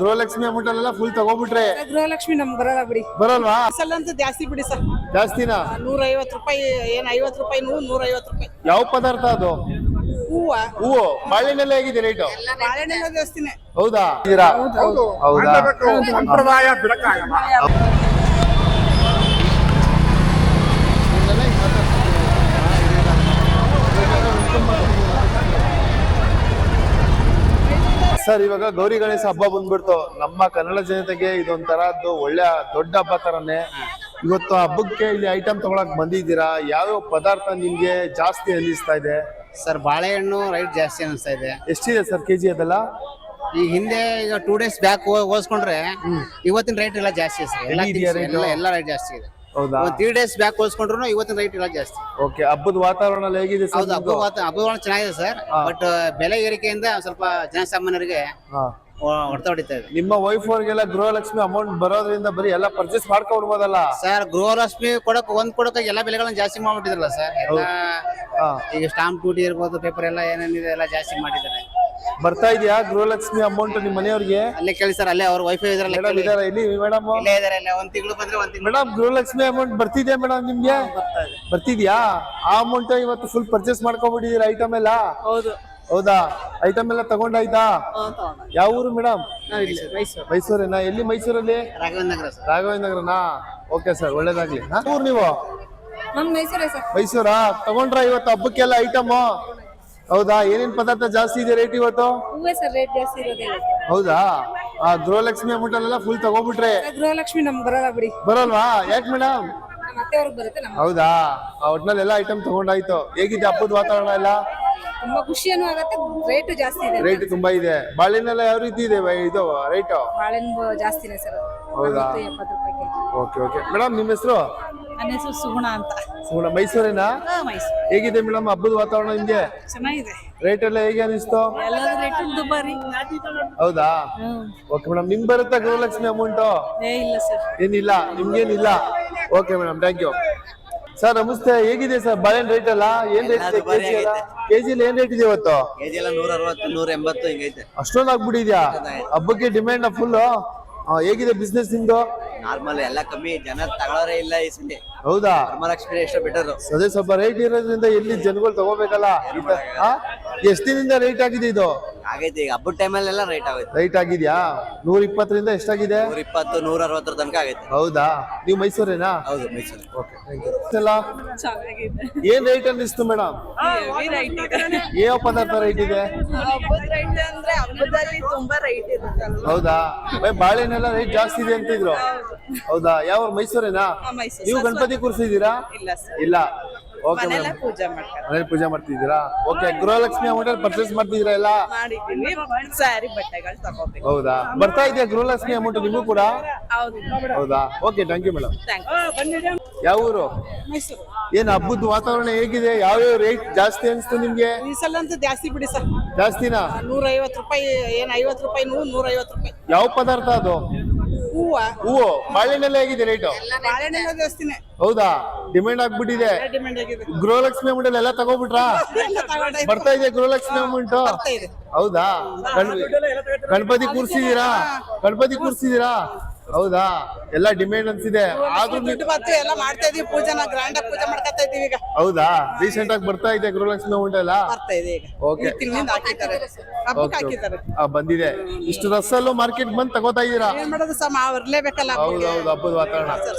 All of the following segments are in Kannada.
ಗೃಹಲಕ್ಷ್ಮಿ ಅಮೌಂಟ್ ಅಲ್ಲೆಲ್ಲ ಫುಲ್ ತಗೋಬಿಟ್ರೆ ಗೃಹಲಕ್ಷ್ಮಿ ನಮ್ಗೆ ಬರಲ್ಲ ಬಿಡಿ. ಬರಲ್ವಾ? ಸಲ ಅಂತೂ ಜಾಸ್ತಿ ಬಿಡಿ ಸರ್. ಜಾಸ್ತಿನಾ? 150 ರೂಪಾಯಿ, ಏನ್ 50 ರೂಪಾಯಿ 150 ರೂಪಾಯಿ. ಯಾವ ಪದಾರ್ಥ ಅದು? ಹೂವು. ಬಾಳೆಹಣ್ಣೆಲ್ಲ ಹೇಗಿದೆ ರೇಟು? ಬಾಳೆಹಣ್ಣೆಲ್ಲ ಜಾಸ್ತಿನೇ. ಹೌದಾ? ಹೌದಾ? ಸಂಪ್ರದಾಯ ಬಿಡಕ್ಕಾಗಲ್ಲ. ಸರ್, ಇವಾಗ ಗೌರಿ ಗಣೇಶ ಹಬ್ಬ ಬಂದ್ಬಿಡ್ತು. ನಮ್ಮ ಕನ್ನಡ ಜನತೆಗೆ ಇದೊಂಥರದ್ದು ಒಳ್ಳೆ ದೊಡ್ಡ ಹಬ್ಬ ತರನೇ. ಇವತ್ತು ಹಬ್ಬಕ್ಕೆ ಇಲ್ಲಿ ಐಟಮ್ ತಗೊಳಕ್ ಬಂದಿದ್ದೀರಾ. ಯಾವ್ಯಾವ ಪದಾರ್ಥ ನಿಮ್ಗೆ ಜಾಸ್ತಿ ಅನ್ನಿಸ್ತಾ ಇದೆ? ಸರ್, ಬಾಳೆಹಣ್ಣು ರೈಟ್ ಜಾಸ್ತಿ ಅನಿಸ್ತಾ ಇದೆ. ಎಷ್ಟಿದೆ ಸರ್ ಕೆಜಿ ಅದೆಲ್ಲ? ಈ ಹಿಂದೆ ಈಗ 2 days ಬ್ಯಾಕ್ ಹೋಲ್ಸ್ಕೊಂಡ್ರೆ ಇವತ್ತಿನ ರೇಟ್ ಎಲ್ಲ ಜಾಸ್ತಿ ಇದೆ ಸರ್. ಎಲ್ಲ ರೈಟ್ ಜಾಸ್ತಿ ಇದೆ. ಹೌದಾ? 3 days ಬ್ಯಾಕ್ ಹೋಲ್ಸ್ಕೊಂಡ್ರು ಇವತ್ತಿನ ರೈಟ್ ಎಲ್ಲ ಜಾಸ್ತಿ. ಓಕೆ, ಹಬ್ಬದ ವಾತಾವರಣ ಹೇಗಿದೆ ಸರ್? ಹೌದು, ಹಬ್ಬ ಚೆನ್ನಾಗಿದೆ ಸರ್. ಬಟ್ ಬೆಲೆ ಏರಿಕೆಯಿಂದ ಸ್ವಲ್ಪ ಜನಸಾಮಾನ್ಯರಿಗೆ ಹೊಡೆತ ಹೊಡಿತಾ ಇದೆ. ನಿಮ್ಮ ವೈಫ್ ಅವ್ರಿಗೆಲ್ಲ ಗೃಹಲಕ್ಷ್ಮಿ ಅಮೌಂಟ್ ಬರೋದ್ರಿಂದ ಬರೀ ಎಲ್ಲ ಪರ್ಚೇಸ್ ಮಾಡ್ಕೊಡ್ಬೋದಲ್ಲ ಸರ್? ಗೃಹಲಕ್ಷ್ಮಿ ಕೊಡಕ್ಕೆ ಎಲ್ಲ ಬೆಲೆಗಳನ್ನ ಜಾಸ್ತಿ ಮಾಡ್ಬಿಟ್ಟಿದ್ರಲ್ಲ ಸರ್. ಈಗ ಸ್ಟಾಂಪ್ ಡ್ಯೂಟಿ ಇರ್ಬೋದು, ಪೇಪರ್ ಎಲ್ಲ ಏನೇನಿದೆ ಎಲ್ಲ ಜಾಸ್ತಿ ಮಾಡಿದ್ದಾರೆ. ಬರ್ತಾ ಇದೆಯಾ ಗೃಹಲಕ್ಷ್ಮಿ ಅಮೌಂಟ್ ನಿಮ್ಮ ಮನೆಯವ್ರಿಗೆ? ಅಲ್ಲೇ ಕೇಳಿ ಸರ್, ಅಲ್ಲೇ ಅವ್ರ ವೈಫೈ ಇದಾರೆ. ಇಲ್ಲಿ ಮೇಡಮ್ ಇಲ್ಲೇ ಇದಾರೆ. ಒಂದ್ ತಿಂಗಳು ಬಂದ್ರೆ ಒಂದ್ ತಿಂಗಳು. ಮೇಡಮ್, ಗೃಹಲಕ್ಷ್ಮಿ ಅಮೌಂಟ್ ಬರ್ತಿದ್ಯಾ ಮೇಡಮ್ ನಿಮ್ಗೆ? ಬರ್ತಿದ್ಯಾ? ಆ ಅಮೌಂಟ್ ಇವತ್ತು ಫುಲ್ ಪರ್ಚೇಸ್ ಮಾಡ್ಕೊಂಡ್ಬಿಟ್ಟಿದೀರ ಐಟಮ್ ಎಲ್ಲ? ಹೌದಾ? ಐಟಮ್ ಎಲ್ಲ ತಗೊಂಡಾಯ್ತಾ? ಯಾವ ಊರು ಮೇಡಮ್? ಮೈಸೂರೇನಾ? ಎಲ್ಲಿ ಮೈಸೂರಲ್ಲಿ? ರಾಘವೇಂದ್ರ ನಗರನಾ? ಓಕೆ ಸರ್, ಒಳ್ಳೇದಾಗ್ಲಿ. ಊರು ನೀವು? ಮೈಸೂರಾ? ತಗೊಂಡ್ರ ಇವತ್ತು ಹಬ್ಬಕ್ಕೆಲ್ಲ ಐಟಮ್? ಹೌದಾ? ಏನೇನ್ ಪದಾರ್ಥ ಜಾಸ್ತಿ ಇದೆ ರೇಟ್ ಇವತ್ತು? ಹೌದಾ? ಗೃಹಲಕ್ಷ್ಮಿ ಅಮೌಂಟ್ ಅಲ್ಲೆಲ್ಲ ಫುಲ್ ತಗೋಬಿಟ್ರೆ ಗೃಹಲಕ್ಷ್ಮಿ ನಮ್ಗೆ ಬರಲ್ಲ ಬಿಡಿ. ಬರಲ್ವಾ? ಯಾಕೆ ಮೇಡಮ್? ಹೌದಾ? ಒಟ್ನಲ್ಲಿ ಎಲ್ಲ ಐಟಮ್ ತಗೊಂಡಾಯ್ತು. ಹೇಗಿದೆ ಹಬ್ಬದ ವಾತಾವರಣ ಎಲ್ಲ? ತುಂಬಾ ಖುಷಿಯನ್ನು ಆಗುತ್ತೆ. ರೇಟ್ ಜಾಸ್ತಿ ಇದೆ. ರೇಟ್ ತುಂಬಾ ಇದೆ. ಬಾಳೆಹಣ್ಣೆಲ್ಲ ಯಾವ ರೀತಿ ಇದೆ ಇದು ರೇಟ್? ಬಾಳೆಹಣ್ಣು ಜಾಸ್ತಿನೇ ಸರ್. ಹೌದಾ? 70 ರೂಪಾಯಿ ಕೆಜಿ. Okay okay. ಮೇಡಮ್, ನಿಮ್ಮ ಹೆಸರು? ನನ್ನ ಹೆಸರು ಸುಗುಣ ಅಂತ. ಸುಗುಣ. ಮೈಸೂರೇನಾ? ಮೈಸೂರು. ಹೇಗಿದೆ ಮೇಡಮ್ ಹಬ್ಬದ ವಾತಾವರಣ ನಿಮ್ಗೆ? ಚೆನ್ನಾಗಿದೆ. ರೇಟ್ ಎಲ್ಲ ಹೇಗೆ ಅನಿಸ್ತು? ಎಲ್ಲದರ ರೇಟ್ ದುಬಾರಿ. ಹೌದಾ? ಓಕೆ ಮೇಡಮ್, ನಿಮ್ ಬರುತ್ತಾ ಗೃಹಲಕ್ಷ್ಮಿ ಅಮೌಂಟ್? ಇಲ್ಲ ಸರ್. ಏನಿಲ್ಲ, ನಿಮ್ಗೇನಿಲ್ಲ. Okay madam, thank you. Sir ನಮಸ್ತೆ. ಹೇಗಿದೆ ಸರ್ ಬಾಳೆಹಣ್ಣು ರೇಟ್ ಎಲ್ಲ? ಏನ್ ರೇಟ್ ಇದೆ ಕೆಜಿಲಿ? ಏನ್ ರೇಟ್ ಇದೆ ಇವತ್ತು? ಕೆಜಿ ಎಲ್ಲ 160 180 ಹಿಂಗೈತೆ. ಅಷ್ಟೊಂದು ಆಗ್ಬಿಟ್ಟಿದ್ಯಾ? ಹಬ್ಬಕ್ಕೆ ಡಿಮ್ಯಾಂಡ್ ಫುಲ್. ಹೇಗಿದೆ ಬಿಸ್ನೆಸ್ ನಿಮ್ದು? ನಾರ್ಮಲ್ ಎಲ್ಲ ಕಮ್ಮಿ, ಜನ ತಗೊಳ್ಳೋರೇ ಇಲ್ಲ ಈ ಸಲ. ಹೌದಾ? ವರಮಹಾಲಕ್ಷ್ಮಿ ಎಷ್ಟು ಬೆಟರ್. ಅದೇ ಸ್ವಲ್ಪ ರೇಟ್ ಇರೋದ್ರಿಂದ ಎಲ್ಲಿ ಜನಗಳು ತಗೋಬೇಕಲ್ಲ. ಎಷ್ಟು ದಿನದಿಂದ ರೇಟ್ ಆಗಿದೆ ಇದು? ಆಗೈತೆ ಈಗ ಹಬ್ಬದ ಟೈಮಲ್ಲೆಲ್ಲ ರೈಟ್ ಆಗುತ್ತೆ. ರೈಟ್ ಆಗಿದ್ಯಾ? 120ರಿಂದ ಎಷ್ಟಾಗಿದೆ? 120 160 ತನಕ ಆಗೈತೆ. ಹೌದಾ? ನೀವು ಮೈಸೂರೇನಾ? ಹೌದು, ಮೈಸೂರು. ಓಕೆ, ಏನ್ ರೇಟ್ ಅನ್ನಿಸ್ತು ಮೇಡಮ್? ಯಾವ ಪದಾರ್ಥ ರೇಟ್ ಇದೆ? ಹೌದಾ? ಬಾಳೆಹಣ್ಣೆಲ್ಲ ರೇಟ್ ಜಾಸ್ತಿ ಇದೆ ಅಂತಿದ್ರು. ಹೌದಾ? ಯಾವ ಮೈಸೂರೇನಾ? ನೀವು ಗಣಪತಿ ಕೂರಿಸಿದೀರಾ? ಇಲ್ಲ. ಓಕೆ ಮೇಡಮ್, ಮನೇಲಿ ಪೂಜೆ ಮಾಡ್ತಿದ್ದೀರಾ? ಓಕೆ. ಗೃಹಲಕ್ಷ್ಮಿ ಅಮೌಂಟ್ ಪರ್ಚೇಸ್ ಮಾಡ್ತಿದ್ದೀರಾ ಎಲ್ಲ? ಹೌದಾ? ಬರ್ತಾ ಇದೆಯಾ ಗೃಹಲಕ್ಷ್ಮಿ ಅಮೌಂಟ್ ನಿಮಗೂ ಕೂಡ? ಹೌದಾ? Okay, thank you madam. ಯಾವ ಊರು? ಮೈಸೂರು. ಏನ್ ಹಬ್ಬದ ವಾತಾವರಣ ಹೇಗಿದೆ? ಯಾವ್ಯಾವ ರೇಟ್ ಜಾಸ್ತಿ ಅನ್ಸ್ತು ನಿಮ್ಗೆ? ಈ ಸಲ ಅಂತೂ ಜಾಸ್ತಿ ಬಿಡಿ ಸರ್. ಜಾಸ್ತಿನಾ? 150 ರೂಪಾಯಿ, ಏನ್ 50 ರೂಪಾಯಿ 150 ರೂಪಾಯಿ. ಯಾವ ಪದಾರ್ಥ ಅದು? ಹೂವು. ಬಾಳೆಹಣ್ಣೆಲ್ಲ ಹೇಗಿದೆ ರೇಟು? ಬಾಳೆಹಣ್ಣೆಲ್ಲ ಜಾಸ್ತಿನೇ. ಹೌದಾ? ಡಿಮ್ಯಾಂಡ್ ಆಗ್ಬಿಟ್ಟಿದೆ. ಗೃಹಲಕ್ಷ್ಮಿ ಅಮೌಂಟ್ ಎಲ್ಲ ತಗೋಬಿಟ್ರಾ? ಬರ್ತಾ ಇದೆ ಗೃಹಲಕ್ಷ್ಮಿ ಅಮೌಂಟ್? ಹೌದಾ? ಗಣಪತಿ ಕೂರ್ಸಿದೀರಾ? ಹೌದಾ? ಎಲ್ಲ ಡಿಮ್ಯಾಂಡ್ ಅನ್ಸಿದೆ. ಆದ್ರೂ ಎಲ್ಲ ಮಾಡ್ತಾ ಇದೀವಿ. ಪೂಜೆನ ಗ್ರ್ಯಾಂಡ್ ಆಗಿ ಪೂಜೆ ಮಾಡ್ಕೊತಾ ಇದೀವಿ ಈಗ. ಹೌದಾ? ರೀಸೆಂಟ್ ಆಗಿ ಬರ್ತಾ ಇದೆ ಗೃಹಲಕ್ಷ್ಮಿ ಅಮೌಂಟ್ ಎಲ್ಲ? ಬರ್ತಾ ಇದೆ ಈಗ. ಓಕೆ, ಹಾಕಿದ್ದಾರೆ. ಬಂದಿದೆ. ಇಷ್ಟು ರಸ್ಸಲ್ಲೂ ಮಾರ್ಕೆಟ್ ಬಂದು ತಗೋತಾ ಇದೀರಾ? ಏನ್ ಮಾಡೋದು ಸಮ, ಬರ್ಲೇಬೇಕಲ್ಲ. ಹೌದು, ಹಬ್ಬದ ವಾತಾವರಣ.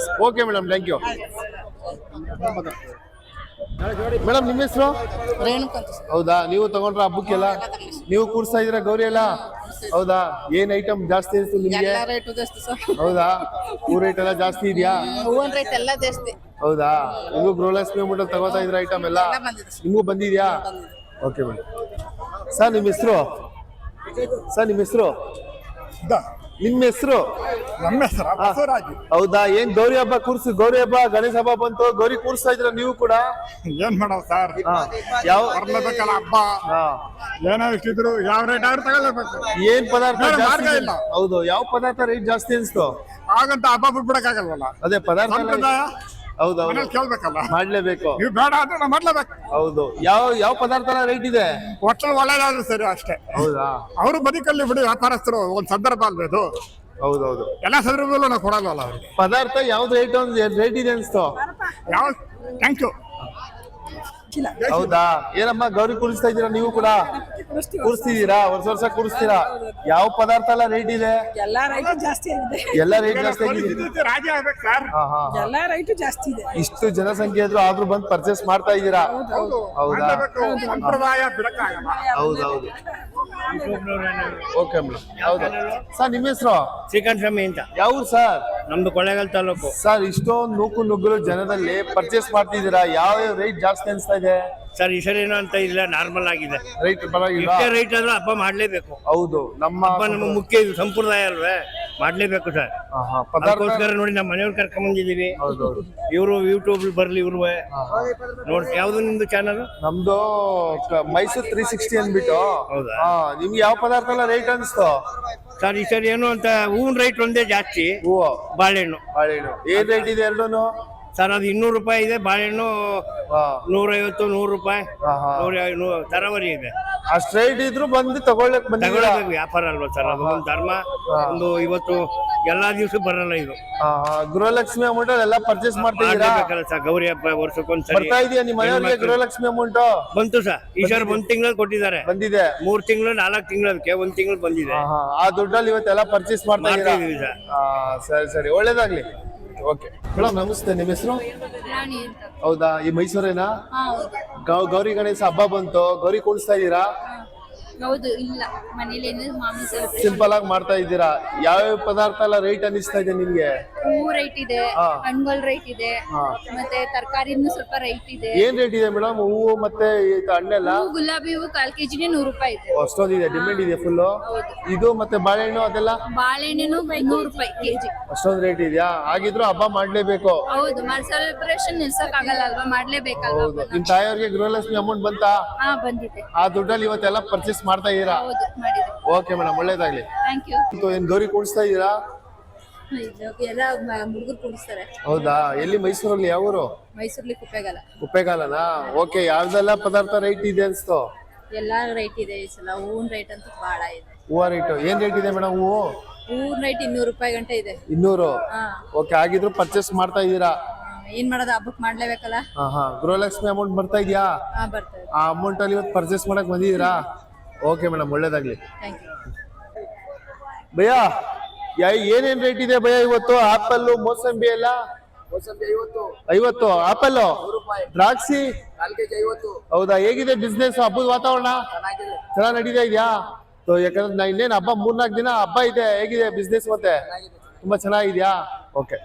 Okay madam, thank you. Madam, ನಿಮ್ಮ ಹೆಸರು? ಹೌದಾ? ನೀವು ತಗೊಂಡ್ರ ಹಬ್ಬಕ್ಕೆಲ್ಲ? ನೀವು ಕೂರ್ಸ್ತಾ ಇದೀರಾ ಗೌರಿ ಎಲ್ಲ? ಹೌದಾ? ಏನ್ ಐಟಮ್ ಜಾಸ್ತಿ ಅನಿಸ್ತು ನಿಮ್ಗೆ? ಹೌದಾ? ಹೂ ರೇಟ್ ಎಲ್ಲ ಜಾಸ್ತಿ ಇದೆಯಾ? ಹೌದಾ? ನೀವು ಗೃಹಲಕ್ಷ್ಮಿ ಅಮೌಂಟ್ ತಗೋತಾ ಇದ್ರ ಐಟಮ್ ಎಲ್ಲ ನಿಮಗೂ ಬಂದಿದ್ಯಾ? Okay madam. ಸರ್, ನಿಮ್ಮ ಹೆಸರು? ನಿಮ್ಮ ಹೆಸರು? ನಮ್ಮ ಹೆಸರು ಬಸವರಾಜು. ಹೌದಾ? ಏನ್ ಗೌರಿ ಹಬ್ಬ ಗೌರಿ ಹಬ್ಬ ಗಣೇಶ ಹಬ್ಬ ಬಂತು, ಗೌರಿ ಕೂರಿಸ್ತಾ ಇದ್ರ ನೀವು ಕೂಡ? ಏನ್ ಮಾಡವ್ ಸರ್, ಯಾವ ಬರ್ಲೇಬೇಕಲ್ಲ ಹಬ್ಬ. ಏನೋ ಇಷ್ಟಿದ್ರು ಯಾವ ರೇಟ್ ಆದ್ರೂ ತಗೊಳ್ಳೇಬೇಕು. ಏನ್ ಪದಾರ್ಥ ಮಾರ್ಗ ಇಲ್ಲ. ಹೌದು, ಯಾವ ಪದಾರ್ಥ ರೇಟ್ ಜಾಸ್ತಿ ಅನ್ಸ್ತು? ಹಾಗಂತ ಹಬ್ಬ ಬಿಟ್ಬಿಡಕ್ಕಾಗಲ್ವಲ್ಲ. ಅದೇ ಪದಾರ್ಥ ಹೌದೌದು ಮನೇಲಿ ಕೇಳ್ಬೇಕಲ್ಲ. ಮಾಡ್ಲೇಬೇಕು. ನೀವು ಬೇಡ ಅಂದ್ರೆ ನಾವು ಮಾಡ್ಲೇಬೇಕು. ಹೌದು. ಯಾವ ಯಾವ ಪದಾರ್ಥ ರೇಟ್ ಇದೆ? ಒಟ್ಟಲ್ಲಿ ಒಳ್ಳೇದಾದ್ರೆ ಸರಿ ಅಷ್ಟೇ. ಹೌದಾ? ಅವರು ಬದುಕಲ್ಲಿ ಬಿಡಿ, ವ್ಯಾಪಾರಸ್ಥರು ಒಂದ್ ಸಂದರ್ಭ ಅಲ್ವೇ ಅದು. ಹೌದೌದು. ಎಲ್ಲ ಸಂದರ್ಭದಲ್ಲೂ ನಾವು ಕೊಡಲ್ವಲ್ಲ ಅವ್ರಿಗೆ. ಪದಾರ್ಥ ಯಾವ್ದು ರೇಟ್ ಇದೆ ಅನ್ಸ್ತು? ಯಾವ ಥ್ಯಾಂಕ್ ಯು. ಹೌದಾ? ಏನಮ್ಮ ಗೌರಿ ಕೂರಿಸ್ತಾ ಇದ್ದೀರಾ ನೀವು ಕೂಡ? ಕೂರಿಸ್ತಿದ್ದೀರಾ? ವರ್ಷ ಕೂರಿಸ್ತೀರಾ? ಯಾವ ಪದಾರ್ಥ ಎಲ್ಲ ರೇಟ್ ಇದೆ? ಎಲ್ಲಾ ರೈಟು ಜಾಸ್ತಿ ಆಗಿದೆ. ಎಲ್ಲ ರೇಟ್ ಜಾಸ್ತಿ ಆಗಿದೆ. ರಾಜಿ ಆಗ್ಬೇಕು ಸರ್. ಎಲ್ಲಾ ರೈಟು ಜಾಸ್ತಿ ಇದೆ. ಇಷ್ಟು ಜನಸಂಖ್ಯೆ ಇದ್ರು ಆದ್ರೂ ಬಂದು ಪರ್ಚೇಸ್ ಮಾಡ್ತಾ ಇದ್ದೀರಾ? ಹೌದಾ? ಸಂಪ್ರದಾಯ ಬಿಡಕ್ಕಾಗಲ್ಲ. ಹೌದೌದು. Okay madam. ಹೌದು ಸರ್, ನಿಮ್ಮ ಹೆಸರು? ಶ್ರೀಕಾಂತ್ ಸ್ವಾಮಿ ಅಂತ. ಯಾವ ಸರ್? ನಮ್ದು ಕೊಳ್ಳೇಗಾಲ ತಾಲೂಕು. ಸರ್, ಇಷ್ಟೊಂದು ನೂಕು ನುಗ್ಗಲು ಜನದಲ್ಲಿ ಪರ್ಚೇಸ್ ಮಾಡ್ತಿದ್ದೀರಾ, ಯಾವ ರೇಟ್ ಜಾಸ್ತಿ ಅನ್ಸ್ತಾ ಇದೆ? ಸರ್ ಈ ಸರಿ ಏನೋ ಅಂತ ಇಲ್ಲ, ನಾರ್ಮಲ್ ಆಗಿದೆ. ರೈಟ್ ಪರವಾಗಿಲ್ಲ. ಎಷ್ಟೇ ರೈಟ್ ಆದ್ರೂ ಹಬ್ಬ ಮಾಡ್ಲೇಬೇಕು. ಹೌದು, ನಮ್ಮ ಹಬ್ಬ ನಮ್ಮ ಮುಖ್ಯ ಇದು, ಸಂಪ್ರದಾಯ ಅಲ್ವೇ, ಮಾಡ್ಲೇಬೇಕು ಸರ್. ಪದಾರ್ಥ. ಅದಕ್ಕೋಸ್ಕರ ನೋಡಿ ನಮ್ಮ ಮನೆಯವ್ರು ಕರ್ಕೊಂಡ್ ಬಂದಿದೀವಿ. ಹೌದೌದು. ಇವರು ಯೂಟ್ಯೂಬ್ ಬರ್ಲಿ ಇವ್ರು ನೋಡಿ. ಯಾವ್ದು ನಿಮ್ದು ಚಾನಲ್? ನಮ್ದು ಮೈಸೂರು 360 ಅಂದ್ಬಿಟ್ಟು. ಹೌದಾ? ನಿಮ್ಗೆ ಯಾವ ಪದಾರ್ಥ ಎಲ್ಲ ರೇಟ್ ಅನ್ಸ್ತು? ಸರ್ ಈ ಸರಿ ಏನು ಅಂತ ಹೂವಿನ ರೈಟ್ ಒಂದೇ ಜಾಸ್ತಿ. ಹೂವು, ಬಾಳೆಹಣ್ಣು. ಬಾಳೆಹಣ್ಣು ಏನ್ ರೇಟ್ ಇದೆ ಎರಡೂನು? ಸರ್ ಅದು 200 ರೂಪಾಯಿ ಇದೆ ಬಾಳೆಹಣ್ಣು, 150 100 ರೂಪಾಯಿ, 100 ತರವರಿ ಇದೆ. ಅಷ್ಟ್ ರೇಟ್ ಇದ್ರು ಬಂದು ತಗೊಳ್ಳಕ್ ತಗೊಳ್ಳಬೇಕು, ವ್ಯಾಪಾರ ಅಲ್ವಾ ಸರ್, ಅದು ಒಂದು ಧರ್ಮ. ಒಂದು ಇವತ್ತು ಎಲ್ಲಾ ದಿವಸ ಬರಲ್ಲ ಇದು. ಗೃಹಲಕ್ಷ್ಮಿ ಅಮೌಂಟ್ ಎಲ್ಲ ಪರ್ಚೇಸ್ ಮಾಡ್ತಿದ್ದೀರಾ? ಮಾಡ್ಲೇಬೇಕಲ್ಲ ಸರ್, ಗೌರಿ ಹಬ್ಬ ವರ್ಷಕ್ಕೊಂದ್ಸರಿ ಬರ್ತಾ ಇದೆಯಾ ನಿಮ್ಮ ಮನೆಯವ್ರಿಗೆ ಗೃಹಲಕ್ಷ್ಮಿ ಅಮೌಂಟ್? ಬಂತು ಸರ್, ಈ ಸರ್ 1 ತಿಂಗಳಲ್ಲಿ ಕೊಟ್ಟಿದ್ದಾರೆ. ಬಂದಿದೆ? 3 ತಿಂಗಳು 4 ತಿಂಗಳು, ಅದಕ್ಕೆ 1 ತಿಂಗಳು ಬಂದಿದೆ. ಆ ದುಡ್ಡಲ್ಲಿ ಇವತ್ತೆಲ್ಲ ಪರ್ಚೇಸ್ ಮಾಡ್ತಾ ಮಾಡ್ತಾ ಇದೀರಾ? ಇದೀವಿ ಸರ್. ಸರಿ ಸರಿ, ಒಳ್ಳೇದಾಗ್ಲಿ. ಓಕೆ ಮೇಡಮ್, ನಮಸ್ತೆ. ನಿಮ್ಮ ಹೆಸರು? ರಾಣಿ ಅಂತ. ಹೌದಾ? ಈ ಮೈಸೂರೇನಾ? ಗೌರಿ ಗಣೇಶ ಹಬ್ಬ ಬಂತು, ಗೌರಿ ಕೂಡಿಸ್ತಾ ಇದ್ದೀರಾ? ಹೌದು. ಇಲ್ಲ, ಮನೇಲಿ ಮಾಮೂಲಿ celebration. ಸಿಂಪಲ್ ಆಗಿ ಮಾಡ್ತಾ ಇದ್ದೀರಾ? ಯಾವ್ಯಾವ ಪದಾರ್ಥ ಎಲ್ಲ ರೇಟ್ ಅನಿಸ್ತಾ ಇದೆ ನಿಮ್ಗೆ? ಹೂವು ರೈಟ್ ಇದೆ, ಹಣ್ಣುಗಳ ರೈಟ್ ಇದೆ, ಮತ್ತೆ ತರಕಾರಿನೂ ಸ್ವಲ್ಪ ರೈಟ್ ಇದೆ. ಏನ್ ರೇಟ್ ಇದೆ ಮೇಡಮ್? ಹೂವು ಮತ್ತೆ ಹಣ್ಣೆಲ್ಲ? ಹೂವು ಗುಲಾಬಿ ಹೂವು 1/4 kg 100 ರೂಪಾಯಿ ಇದೆ. ಅಷ್ಟೊಂದಿದೆ, ಡಿಮ್ಯಾಂಡ್ ಇದೆ ಫುಲ್. ಇದು ಮತ್ತೆ ಬಾಳೆಹಣ್ಣು ಅದೆಲ್ಲ? ಬಾಳೆಹಣ್ಣು 100 ರೂಪಾಯಿ kg. ಅಷ್ಟೊಂದು ರೇಟ್ ಇದೆಯಾ? ಹಾಗಿದ್ರು ಹಬ್ಬ ಮಾಡ್ಲೇಬೇಕು. ಹೌದು, ಸೆಲೆಬ್ರೇಷನ್ ನಿಲ್ಸಕ್ ಆಗಲ್ಲ ಅಲ್ವಾ, ಮಾಡ್ಲೇಬೇಕಲ್ವಾ. ಹೌದು. ನಿಮ್ ತಾಯಿಯವ್ರಿಗೆ ಗೃಹಲಕ್ಷ್ಮಿ ಅಮೌಂಟ್ ಬಂತಾ? ಬಂದಿದೆ. ಆ ದುಡ್ಡಲ್ಲಿ ಇವತ್ತೆಲ್ಲ ಪರ್ಚೇಸ್ ಮಾಡ್ತಾ ಇದ್ದೀರಾ? ಹೌದು, ಮಾಡಿದೆ. ಓಕೆ ಮೇಡಮ್, ಒಳ್ಳೇದಾಗ್ಲಿ. Thank you. ಏನ್ ಗೌರಿ ಕೂಡಿಸ್ತಾ ಇದ್ದೀರಾ? ಎಲ್ಲ ಹುಡುಗರು ಕೂಡಿಸ್ತಾರೆ. ಹೌದಾ? ಎಲ್ಲಿ ಮೈಸೂರಲ್ಲಿ? ಯಾವ ಊರು? ಮೈಸೂರಲ್ಲಿ ಕುಪ್ಪೆಗಾಲ. ಕುಪ್ಪೆಗಾಲನಾ? ಓಕೆ. ಯಾವ್ದೆಲ್ಲ ಪದಾರ್ಥ ರೈಟ್ ಇದೆ ಅನ್ಸ್ತು? ಎಲ್ಲಾ ರೈಟ್ ಇದೆ ಈ ಸಲ. ಹೂವಿನ ರೈಟ್ ಅಂತೂ ಬಹಳ ಇದೆ. ಹೂವ ರೇಟ್ ಏನ್ ರೇಟ್ ಇದೆ ಮೇಡಮ್? ಹೂವು ಹೂವಿನ ರೈಟ್ 200 ರೂಪಾಯಿ ಗಂಟೆ ಇದೆ. 200? ಹಾ. ಓಕೆ. ಆಗಿದ್ರು ಪರ್ಚೇಸ್ ಮಾಡ್ತಾ ಇದ್ದೀರಾ? ಏನ್ ಮಾಡೋದು, ಹಬ್ಬಕ್ಕೆ ಮಾಡ್ಲೇಬೇಕಲ್ಲ. ಗೃಹಲಕ್ಷ್ಮಿ ಅಮೌಂಟ್ ಬರ್ತಾ ಇದೆಯಾ? ಬರ್ತದೆ. ಆ ಅಮೌಂಟ್ ಅಲ್ಲಿ ಇವತ್ತು ಪರ್ಚೇಸ್ ಮಾಡಕ್ ಬಂದಿದ್ದೀರಾ? ಓಕೆ ಮೇಡಮ್, ಒಳ್ಳೇದಾಗ್ಲಿ. Thank you. ಭಯ್ಯ, ಏನೇನ್ ರೇಟ್ ಇದೆ ಭಯ್ಯ ಇವತ್ತು? ಆಪಲ್, ಮೋಸಂಬಿ ಎಲ್ಲ? 50 ಆಪಲ್, ದ್ರಾಕ್ಷಿ 4 kg 50. ಹೌದಾ? ಹೇಗಿದೆ ಬಿಸ್ನೆಸ್? ಹಬ್ಬದ ವಾತಾವರಣ ಚೆನ್ನಾಗಿ ನಡೀತಾ ಇದೆಯಾ? ಯಾಕಂದ್ರೆ ಇನ್ನೇನು ಹಬ್ಬ 3-4 ದಿನ ಹಬ್ಬ ಇದೆ. ಹೇಗಿದೆ ಬಿಸ್ನೆಸ್ ಮತ್ತೆ? ತುಂಬಾ ಚೆನ್ನಾಗಿದ್ಯಾ? ಓಕೆ.